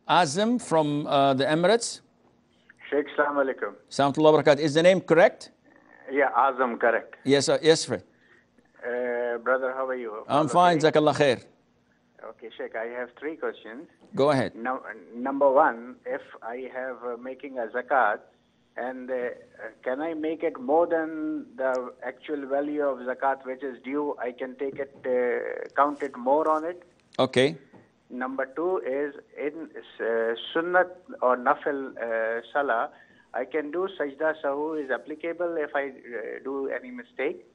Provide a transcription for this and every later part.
Azim from the Emirates. Sheikh, Assalamu alaikum. Assalamu alaikum. Is the name correct? Yeah, Azam, correct. Yes, yes, friend. Brother, how are you? I'm fine, Jazakallah khair. Okay, Sheikh, I have 3 questions. Go ahead. Number 1, if I have making a zakat, and can I make it more than the actual value of zakat which is due? I can take it, count it more on it. Okay. Number 2 is in sunnat or nafil salah, I can do sajdah sahu is applicable if I do any mistake.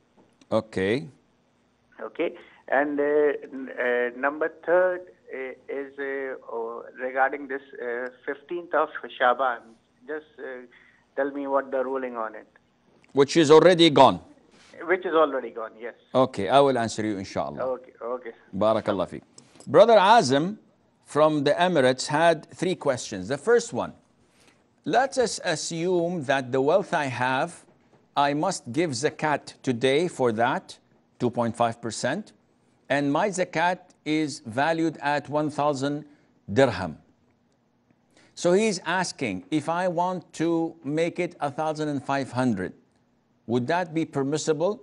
Okay. Okay. And number 3 is regarding this 15th of Shaban. Just tell me what the ruling on it. Which is already gone. Which is already gone, yes. Okay, I will answer you, inshallah. Okay, okay. Barakallah fiqh. Brother Azim from the Emirates had 3 questions. The first one, let us assume that the wealth I have, I must give zakat today for that, 2.5%, and my zakat is valued at 1,000 dirham. So he's asking, if I want to make it 1,500, would that be permissible?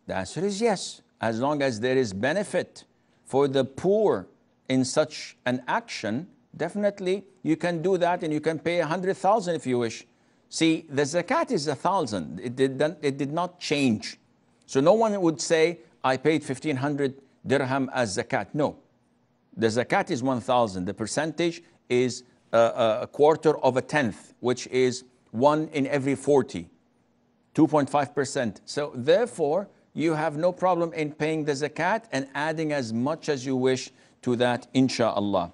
The answer is yes, as long as there is benefit for the poor in such an action. Definitely you can do that, and you can pay 100,000 if you wish. See, the zakat is 1,000. It did not change. So no one would say, I paid 1,500 dirham as zakat. No. The zakat is 1,000. The percentage is a quarter of a tenth, which is 1 in every 40, 2.5%. So therefore, you have no problem in paying the zakat and adding as much as you wish to that, insha'Allah.